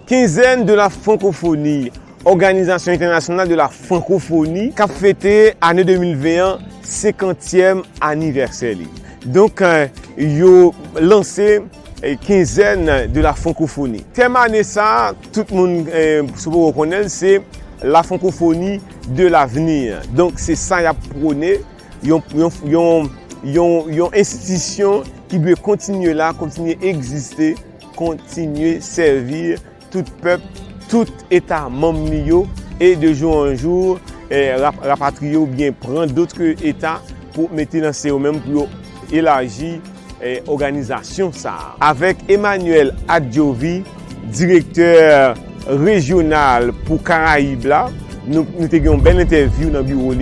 quinzaine de la francophonie, Organisation internationale de la francophonie, qui a fêté l'année 2021, 50e anniversaire. Donc, ils ont lancé quinzaine de la francophonie. Thème année ça, tout le monde se reconnaît, c'est la francophonie de l'avenir. Donc, c'est ça qu'ils prôné. Ils ont une institution qui doit continuer là, continuer à exister, continuer à servir tout peuple, tout État membre et de jour en jour rapatrier ou bien prendre d'autres États pour mettre dans ces mêmes pour élargir l'organisation ça. Avec Emmanuel Adjovi, directeur régional pour Caraïbes là, nous avons une belle interview dans le bureau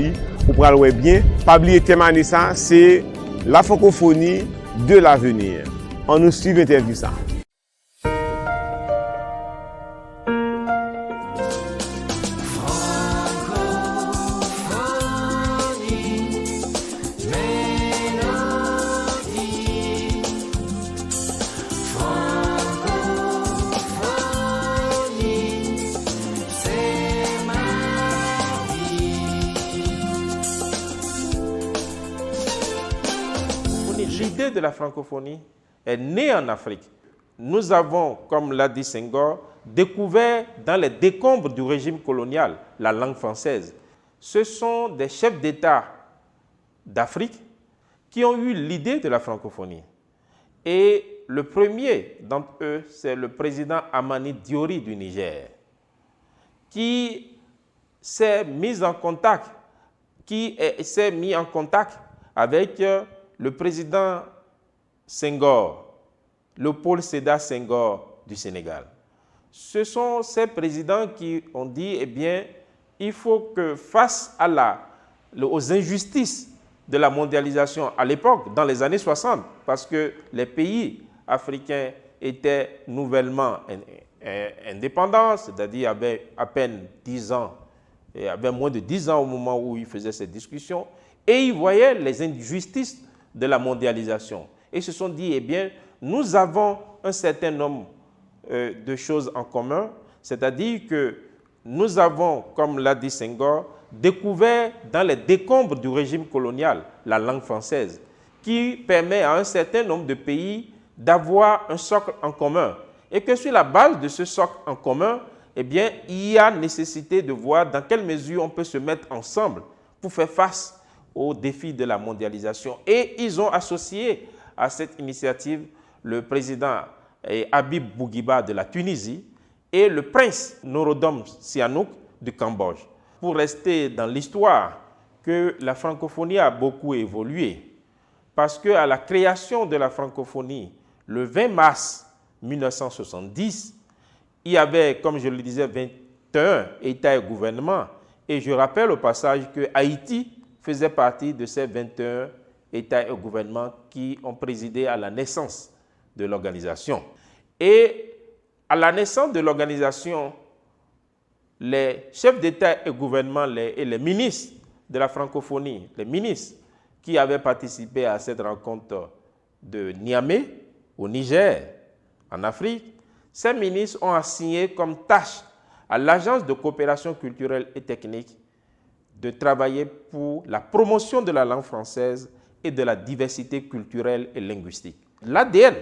pour parler bien. Pas oublier thème ça, c'est la francophonie de l'avenir. On nous suit l'interview ça. L'idée de la francophonie est née en Afrique. Nous avons, comme l'a dit Senghor, découvert dans les décombres du régime colonial la langue française. Ce sont des chefs d'État d'Afrique qui ont eu l'idée de la francophonie. Et le premier d'entre eux, c'est le président Amani Diori du Niger, qui s'est mis en contact, avec le président Senghor, Léopold Sédar Senghor du Sénégal. Ce sont ces présidents qui ont dit, eh bien, il faut que face aux injustices de la mondialisation à l'époque, dans les années 60, parce que les pays africains étaient nouvellement indépendants, c'est-à-dire avaient à peine 10 ans, et avaient moins de 10 ans au moment où ils faisaient cette discussion, et ils voyaient les injustices de la mondialisation. Et se sont dit, eh bien, nous avons un certain nombre de choses en commun, c'est-à-dire que nous avons, comme l'a dit Senghor, découvert dans les décombres du régime colonial la langue française, qui permet à un certain nombre de pays d'avoir un socle en commun. Et que sur la base de ce socle en commun, eh bien, il y a nécessité de voir dans quelle mesure on peut se mettre ensemble pour faire face aux défis de la mondialisation. Et ils ont associé à cette initiative le président Habib Bourguiba de la Tunisie et le prince Norodom Sihanouk du Cambodge. Pour rester dans l'histoire, que la francophonie a beaucoup évolué, parce qu'à la création de la francophonie, le 20 mars 1970, il y avait, comme je le disais, 21 États et gouvernements. Et je rappelle au passage que Haïti faisait partie de ces 21 États et gouvernements qui ont présidé à la naissance de l'organisation. Et à la naissance de l'organisation, les chefs d'État et gouvernement et les ministres de la francophonie, les ministres qui avaient participé à cette rencontre de Niamey, au Niger, en Afrique, ces ministres ont assigné comme tâche à l'Agence de coopération culturelle et technique de travailler pour la promotion de la langue française et de la diversité culturelle et linguistique. L'ADN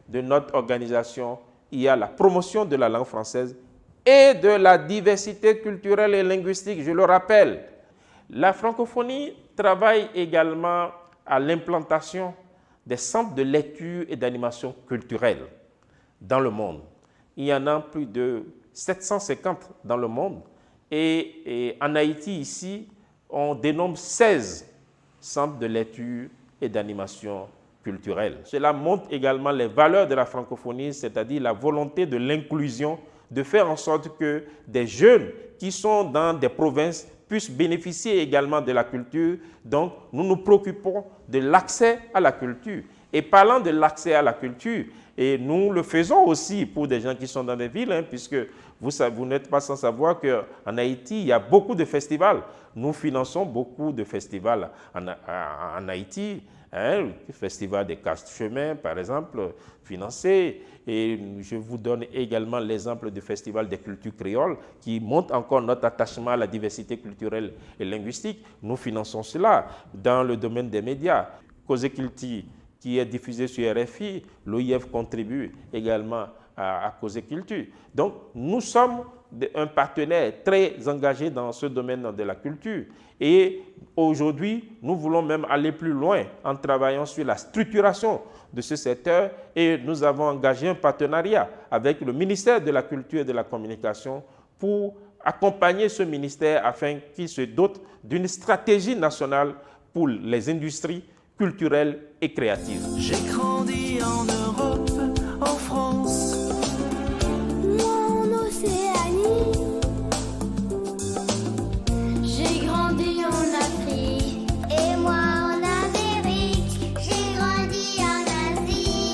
de notre organisation, il y a la promotion de la langue française et de la diversité culturelle et linguistique, je le rappelle. La francophonie travaille également à l'implantation des centres de lecture et d'animation culturelle dans le monde. Il y en a plus de 750 dans le monde. Et en Haïti, ici, on dénombre 16 centres de lecture et d'animation culturelle. Cela montre également les valeurs de la francophonie, c'est-à-dire la volonté de l'inclusion, de faire en sorte que des jeunes qui sont dans des provinces puissent bénéficier également de la culture. Donc, nous nous préoccupons de l'accès à la culture. Et parlant de l'accès à la culture, et nous le faisons aussi pour des gens qui sont dans des villes, puisque vous n'êtes pas sans savoir qu'en Haïti, il y a beaucoup de festivals. Nous finançons beaucoup de festivals en Haïti. Le Festival des Quatre-Chemins, par exemple, financé. Et je vous donne également l'exemple du Festival des cultures créoles qui montre encore notre attachement à la diversité culturelle et linguistique. Nous finançons cela dans le domaine des médias. Cause Culture, qui est diffusé sur RFI, l'OIF contribue également à Cause Culture. Donc, nous sommes un partenaire très engagé dans ce domaine de la culture. Et aujourd'hui, nous voulons même aller plus loin en travaillant sur la structuration de ce secteur et nous avons engagé un partenariat avec le ministère de la Culture et de la Communication pour accompagner ce ministère afin qu'il se dote d'une stratégie nationale pour les industries culturelles et créatives. J'ai grandi en Europe, en France, moi en Océanie. J'ai grandi en Afrique et moi en Amérique. J'ai grandi en Asie.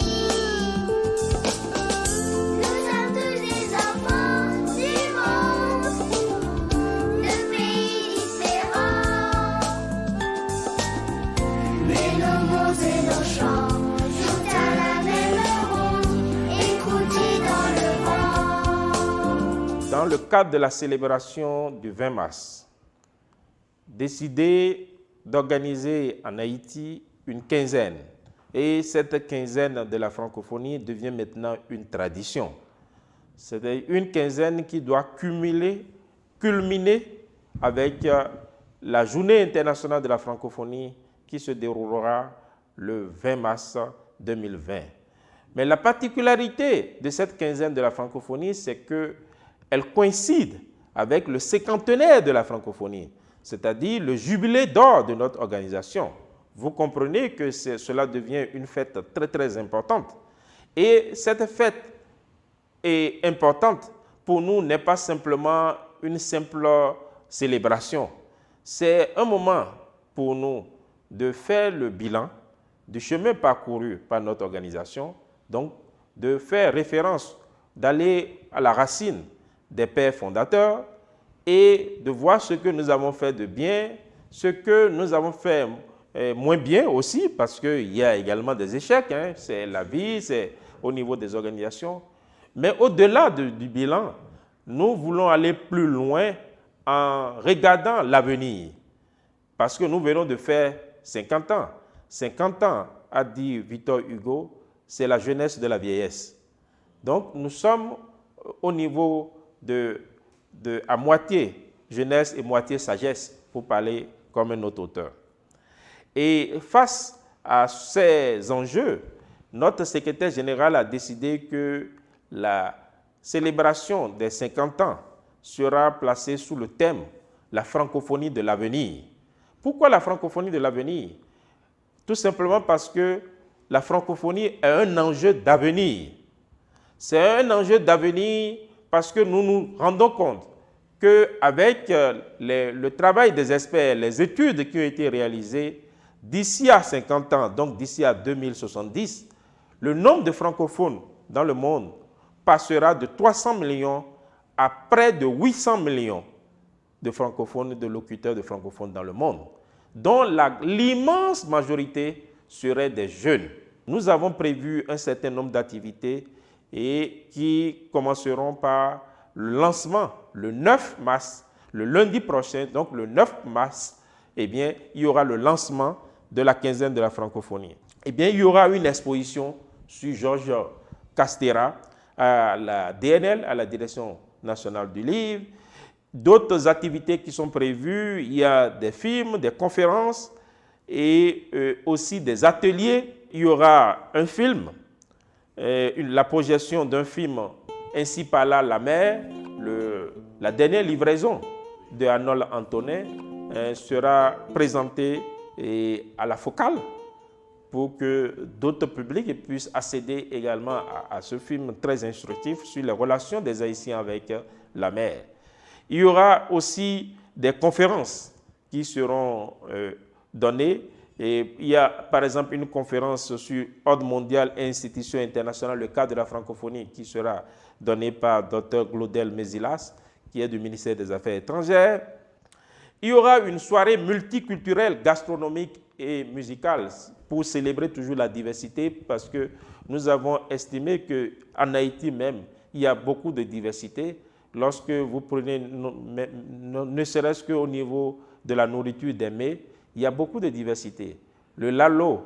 Nous sommes tous des enfants du monde, de pays différents. Mais nos mots et nos chants jouent à la même ronde, écoutés dans le vent. Dans le cadre de la célébration du 20 mars, décidé d'organiser en Haïti une quinzaine. Et cette quinzaine de la francophonie devient maintenant une tradition. C'est une quinzaine qui doit culminer avec la Journée internationale de la francophonie qui se déroulera le 20 mars 2020. Mais la particularité de cette quinzaine de la francophonie, c'est qu'elle coïncide avec le cinquantenaire de la francophonie, c'est-à-dire le jubilé d'or de notre organisation. Vous comprenez que cela devient une fête très très importante. Et cette fête est importante pour nous n'est pas simplement une simple célébration. C'est un moment pour nous de faire le bilan du chemin parcouru par notre organisation, donc de faire référence, d'aller à la racine des pères fondateurs et de voir ce que nous avons fait de bien, ce que nous avons fait moins bien aussi, parce qu'il y a également des échecs, c'est la vie, c'est au niveau des organisations. Mais au-delà du bilan, nous voulons aller plus loin en regardant l'avenir, parce que nous venons de faire 50 ans. 50 ans, a dit Victor Hugo, c'est la jeunesse de la vieillesse. Donc nous sommes au niveau à moitié jeunesse et moitié sagesse, pour parler comme un autre auteur. Et face à ces enjeux, notre secrétaire général a décidé que la célébration des 50 ans sera placée sous le thème « La francophonie de l'avenir ». Pourquoi la francophonie de l'avenir? Tout simplement parce que la francophonie est un enjeu d'avenir. C'est un enjeu d'avenir parce que nous nous rendons compte qu'avec le travail des experts, les études qui ont été réalisées, d'ici à 50 ans, donc d'ici à 2070, le nombre de francophones dans le monde passera de 300 millions à près de 800 millions de francophones, de locuteurs de francophones dans le monde, dont l'immense majorité seraient des jeunes. Nous avons prévu un certain nombre d'activités et qui commenceront par le lancement le 9 mars, le lundi prochain, donc le 9 mars, eh bien, il y aura le lancement de la quinzaine de la francophonie. Eh bien, il y aura une exposition sur Georges Castera à la DNL, à la Direction nationale du livre. D'autres activités qui sont prévues, il y a des films, des conférences et aussi des ateliers. Il y aura un film, la projection d'un film Ainsi parla la mer, la dernière livraison de Arnold Antonet sera présentée à la Focale pour que d'autres publics puissent accéder également à ce film très instructif sur les relations des Haïtiens avec la mer. Il y aura aussi des conférences qui seront données. Et il y a par exemple une conférence sur ordre mondial et institutions internationales, le cadre de la francophonie, qui sera donnée par Dr Glaudel Mézilas, qui est du ministère des Affaires étrangères. Il y aura une soirée multiculturelle, gastronomique et musicale pour célébrer toujours la diversité parce que nous avons estimé qu'en Haïti même, il y a beaucoup de diversité. Lorsque vous prenez, ne serait-ce qu'au niveau de la nourriture des mets, il y a beaucoup de diversité. Le lalo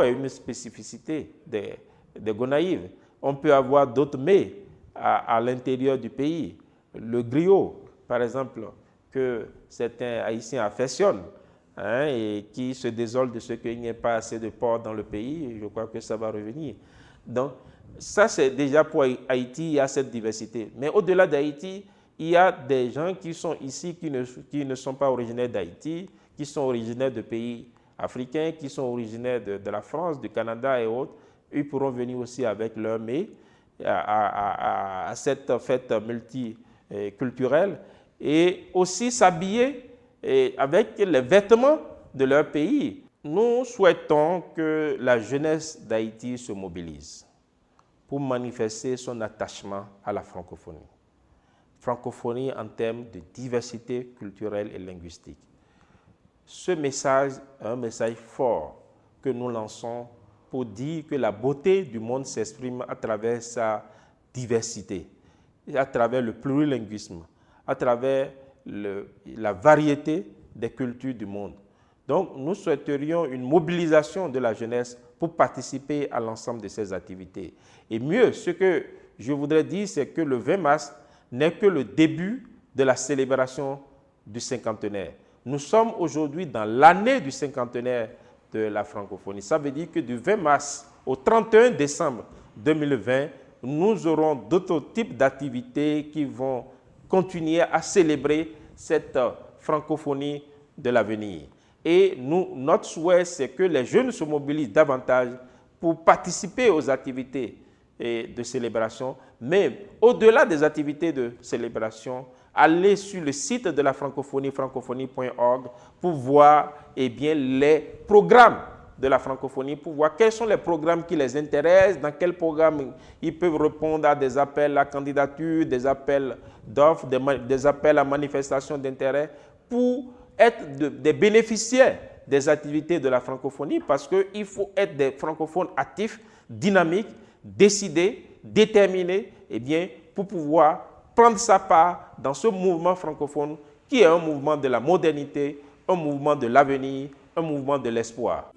est une spécificité des Gonaïves. On peut avoir d'autres mets à l'intérieur du pays. Le griot, par exemple, que certains Haïtiens affectionnent, hein, et qui se désolent de ce qu'il n'y ait pas assez de porc dans le pays. Je crois que ça va revenir. Donc, ça, c'est déjà pour Haïti, il y a cette diversité. Mais au-delà d'Haïti, il y a des gens qui sont ici, qui ne sont pas originaires d'Haïti, qui sont originaires de pays africains, qui sont originaires de la France, du Canada et autres. Ils pourront venir aussi avec leur mets à cette fête multiculturelle et aussi s'habiller avec les vêtements de leur pays. Nous souhaitons que la jeunesse d'Haïti se mobilise pour manifester son attachement à la francophonie. Francophonie en termes de diversité culturelle et linguistique. Ce message est un message fort que nous lançons pour dire que la beauté du monde s'exprime à travers sa diversité, à travers le plurilinguisme, à travers la variété des cultures du monde. Donc, nous souhaiterions une mobilisation de la jeunesse pour participer à l'ensemble de ces activités. Et mieux, ce que je voudrais dire, c'est que le 20 mars n'est que le début de la célébration du cinquantenaire. Nous sommes aujourd'hui dans l'année du cinquantenaire de la francophonie. Ça veut dire que du 20 mars au 31 décembre 2020, nous aurons d'autres types d'activités qui vont continuer à célébrer cette francophonie de l'avenir. Et notre souhait, c'est que les jeunes se mobilisent davantage pour participer aux activités de célébration, mais au-delà des activités de célébration, aller sur le site de la francophonie, francophonie.org, pour voir les programmes de la francophonie, pour voir quels sont les programmes qui les intéressent, dans quels programmes ils peuvent répondre à des appels à candidature, des appels d'offres, des appels à manifestation d'intérêt, pour être des bénéficiaires des activités de la francophonie, parce qu'il faut être des francophones actifs, dynamiques, décidés, déterminés, pour pouvoir prendre sa part dans ce mouvement francophone qui est un mouvement de la modernité, un mouvement de l'avenir, un mouvement de l'espoir.